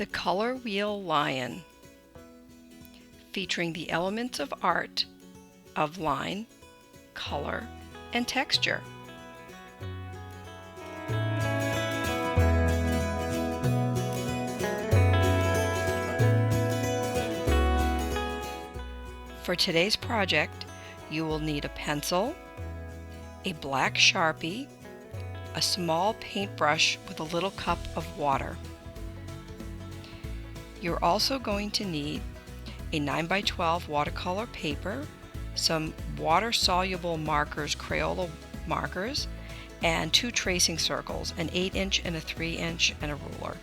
The Color Wheel Lion, featuring the elements of art of line, color, and texture. For today's project, you will need a pencil, a black Sharpie, a small paintbrush with a little cup of water. You're also going to need a 9x12 watercolor paper, some water-soluble markers, Crayola markers, and 2 tracing circles, an 8-inch and a 3-inch, and a ruler.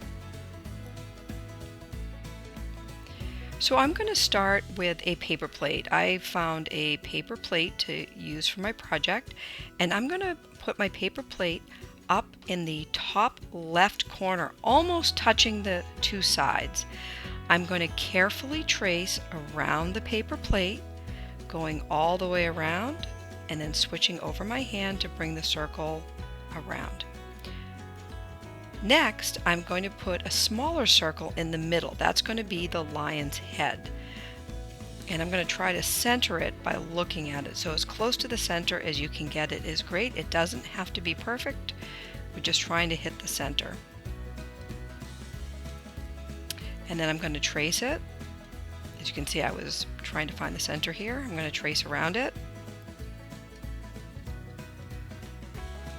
So I'm going to start with a paper plate. I found a paper plate to use for my project, and I'm going to put my paper plate up in the top left corner, almost touching the 2 sides. I'm going to carefully trace around the paper plate, going all the way around, and then switching over my hand to bring the circle around. Next, I'm going to put a smaller circle in the middle. That's going to be the lion's head. And I'm going to try to center it by looking at it. So as close to the center as you can get it is great. It doesn't have to be perfect. We're just trying to hit the center. And then I'm going to trace it. As you can see, I was trying to find the center here. I'm going to trace around it.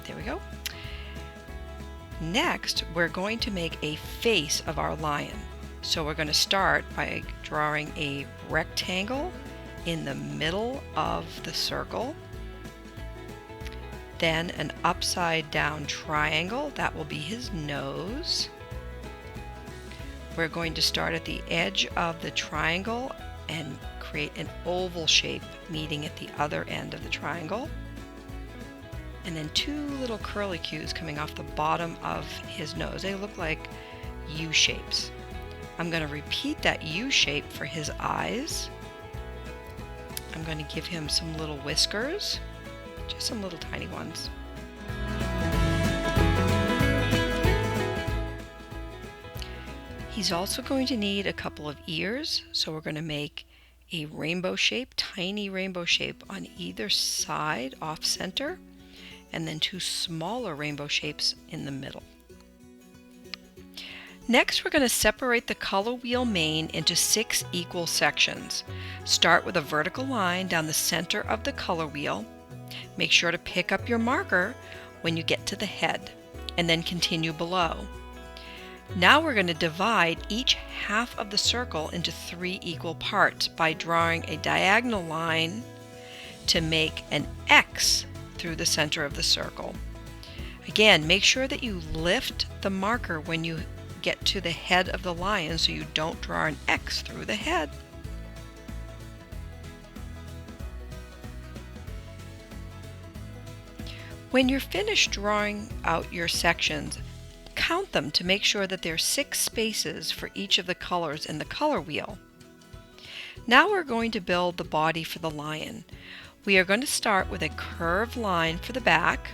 There we go. Next, we're going to make a face of our lion. So we're going to start by drawing a rectangle in the middle of the circle, then an upside down triangle, that will be his nose. We're going to start at the edge of the triangle and create an oval shape meeting at the other end of the triangle. And then 2 little curlicues coming off the bottom of his nose. They look like U shapes. I'm going to repeat that U shape for his eyes. I'm going to give him some little whiskers, just some little tiny ones. He's also going to need a couple of ears, so we're going to make a rainbow shape, tiny rainbow shape on either side off center, and then 2 smaller rainbow shapes in the middle. Next, we're going to separate the color wheel mane into 6 equal sections. Start with a vertical line down the center of the color wheel. Make sure to pick up your marker when you get to the head, and then continue below. Now we're going to divide each half of the circle into 3 equal parts by drawing a diagonal line to make an X through the center of the circle. Again, make sure that you lift the marker when you get to the head of the lion so you don't draw an X through the head. When you're finished drawing out your sections, count them to make sure that there are 6 spaces for each of the colors in the color wheel. Now we're going to build the body for the lion. We are going to start with a curved line for the back.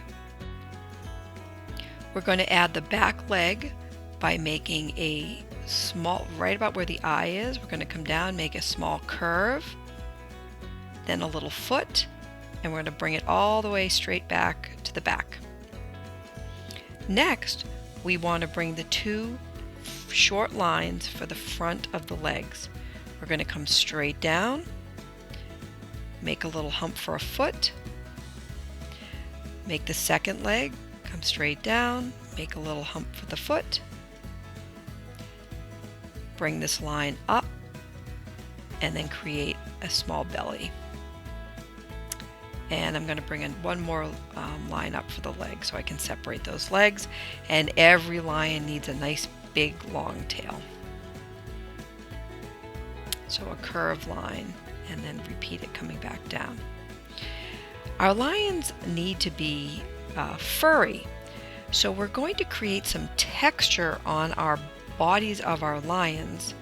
We're going to add the back leg by making a small, right about where the eye is, we're going to come down, make a small curve, then a little foot, and we're going to bring it all the way straight back to the back. Next, we want to bring the 2 short lines for the front of the legs. We're going to come straight down, make a little hump for a foot, make the second leg, come straight down, make a little hump for the foot, bring this line up, and then create a small belly. And I'm going to bring in one more line up for the leg so I can separate those legs, and every lion needs a nice big long tail. So a curved line, and then repeat it coming back down. Our lions need to be furry, so we're going to create some texture on our bodies of our lions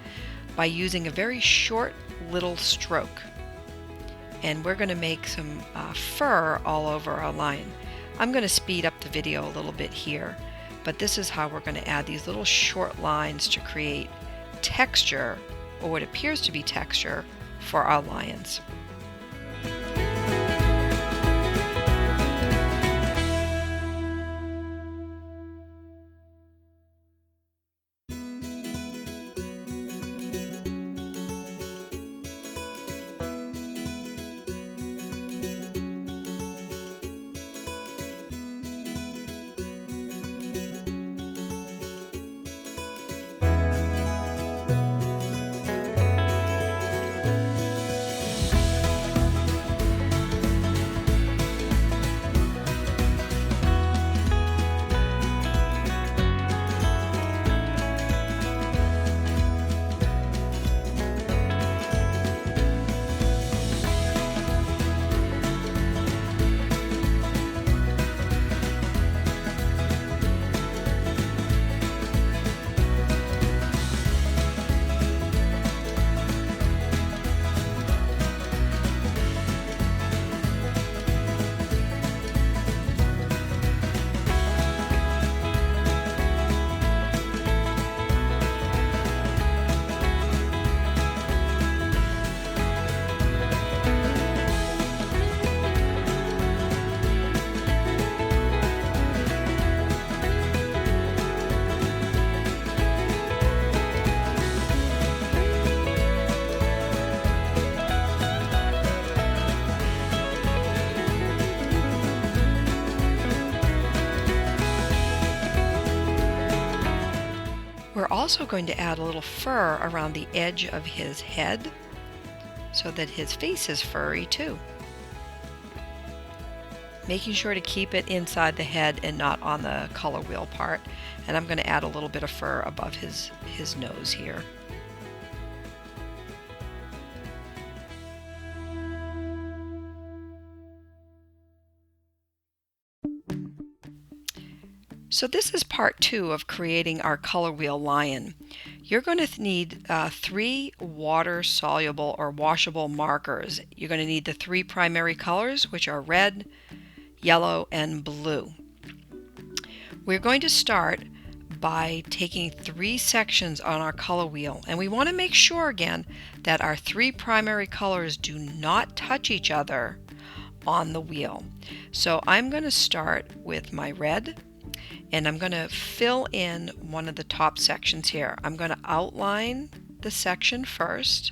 by using a very short little stroke. And we're going to make some fur all over our lion. I'm going to speed up the video a little bit here, but this is how we're going to add these little short lines to create texture, or what appears to be texture, for our lions. We're also going to add a little fur around the edge of his head so that his face is furry too. Making sure to keep it inside the head and not on the color wheel part. And I'm going to add a little bit of fur above his nose here. So this is part 2 of creating our color wheel lion. You're going to need 3 water-soluble or washable markers. You're going to need the 3 primary colors, which are red, yellow, and blue. We're going to start by taking 3 sections on our color wheel, and we want to make sure again that our 3 primary colors do not touch each other on the wheel. So I'm going to start with my red, and I'm going to fill in one of the top sections here. I'm going to outline the section first,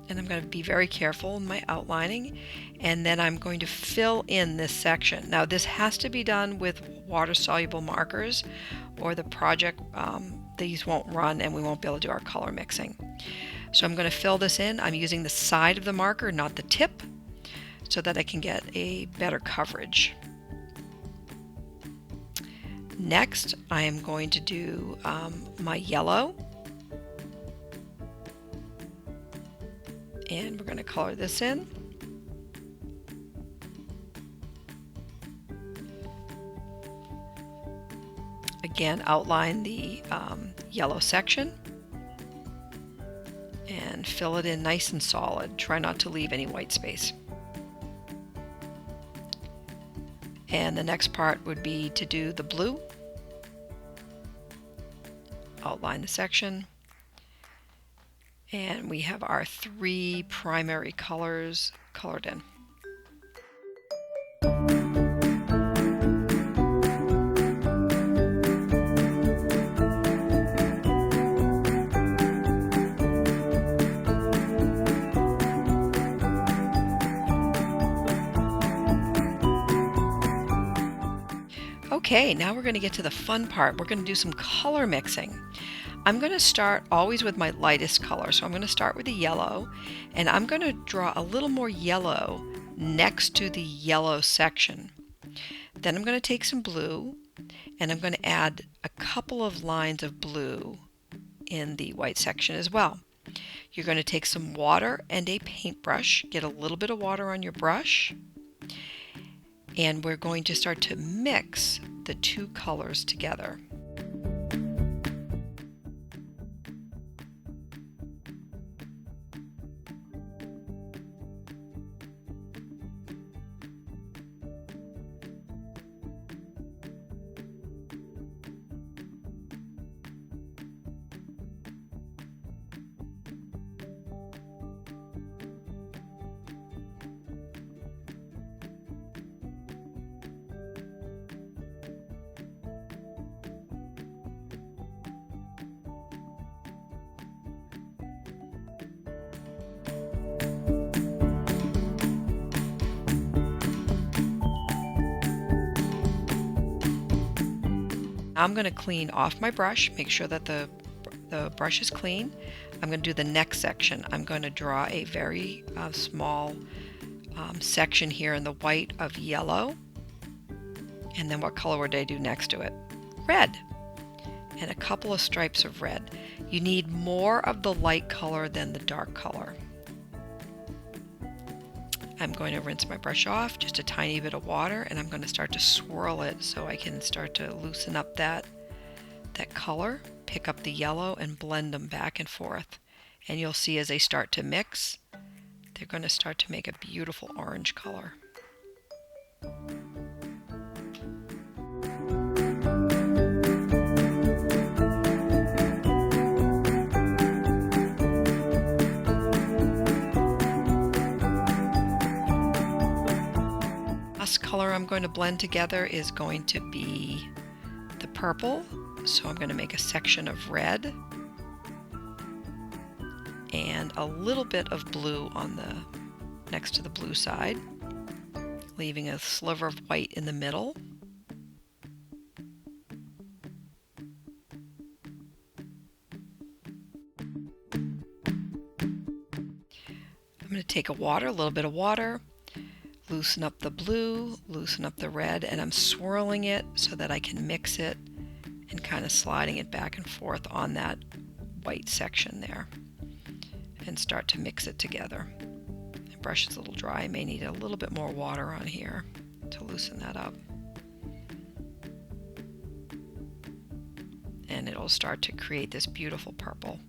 and I'm going to be very careful in my outlining, and then I'm going to fill in this section. Now this has to be done with water-soluble markers, or the project, these won't run and we won't be able to do our color mixing. So I'm going to fill this in. I'm using the side of the marker, not the tip, so that I can get a better coverage. Next, I am going to do my yellow, and we're going to color this in. Again, outline the yellow section and fill it in nice and solid. Try not to leave any white space. And the next part would be to do the blue. Outline the section. And we have our 3 primary colors colored in. Okay, now we're going to get to the fun part. We're going to do some color mixing. I'm going to start always with my lightest color. So I'm going to start with the yellow, and I'm going to draw a little more yellow next to the yellow section. Then I'm going to take some blue, and I'm going to add a couple of lines of blue in the white section as well. You're going to take some water and a paintbrush, get a little bit of water on your brush, and we're going to start to mix the 2 colors together. I'm going to clean off my brush, make sure that the brush is clean. I'm going to do the next section. I'm going to draw a very small section here in the white of yellow. And then what color would I do next to it? Red. And a couple of stripes of red. You need more of the light color than the dark color. I'm going to rinse my brush off, just a tiny bit of water, and I'm going to start to swirl it so I can start to loosen up that color, pick up the yellow and blend them back and forth. And you'll see as they start to mix, they're going to start to make a beautiful orange color. Last color I'm going to blend together is going to be the purple. So I'm going to make a section of red and a little bit of blue on the next to the blue side, leaving a sliver of white in the middle. I'm going to take a little bit of water, loosen up the blue, loosen up the red, and I'm swirling it so that I can mix it and kind of sliding it back and forth on that white section there and start to mix it together. The brush is a little dry. I may need a little bit more water on here to loosen that up. And it'll start to create this beautiful purple.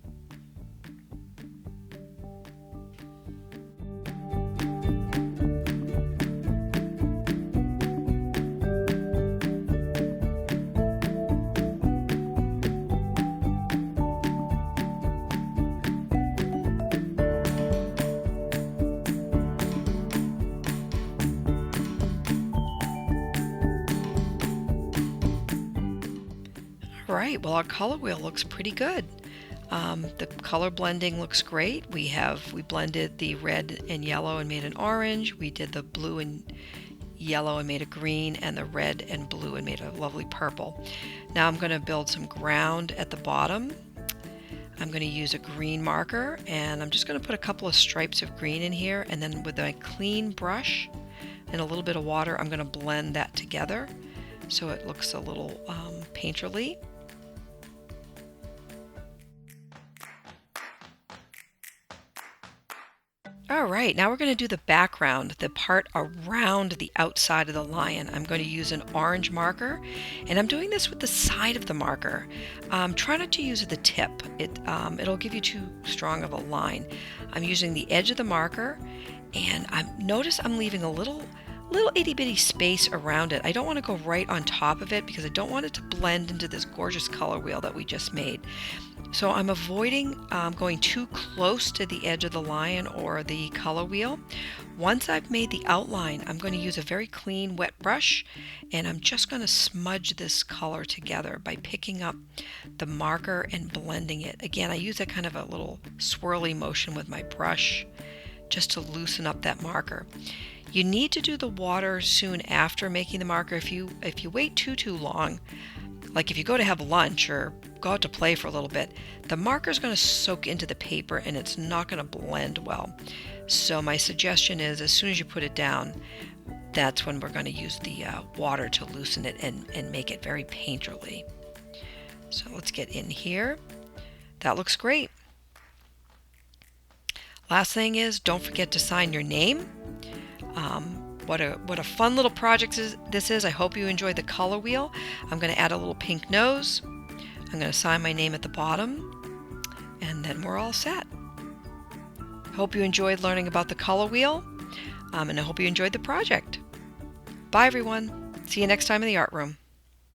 Alright, well, our color wheel looks pretty good. The color blending looks great. We blended the red and yellow and made an orange. We did the blue and yellow and made a green, and the red and blue and made a lovely purple. Now I'm going to build some ground at the bottom. I'm going to use a green marker, and I'm just going to put a couple of stripes of green in here, and then with a clean brush and a little bit of water, I'm going to blend that together so it looks a little painterly. Alright, now we're going to do the background, the part around the outside of the lion. I'm going to use an orange marker, and I'm doing this with the side of the marker. Try not to use the tip. It'll give you too strong of a line. I'm using the edge of the marker, and notice I'm leaving a little itty bitty space around it. I don't want to go right on top of it because I don't want it to blend into this gorgeous color wheel that we just made. So I'm avoiding going too close to the edge of the lion or the color wheel. Once I've made the outline, I'm going to use a very clean wet brush, and I'm just going to smudge this color together by picking up the marker and blending it. Again, I use that kind of a little swirly motion with my brush just to loosen up that marker. You need to do the water soon after making the marker. If you wait too long, like if you go to have lunch or go out to play for a little bit, the marker is going to soak into the paper and it's not going to blend well. So my suggestion is, as soon as you put it down, that's when we're going to use the water to loosen it and make it very painterly. So let's get in here. That looks great. Last thing is, don't forget to sign your name. What a fun little project this is. I hope you enjoyed the color wheel. I'm going to add a little pink nose. I'm going to sign my name at the bottom, and then we're all set. Hope you enjoyed learning about the color wheel, and I hope you enjoyed the project. Bye everyone. See you next time in the art room.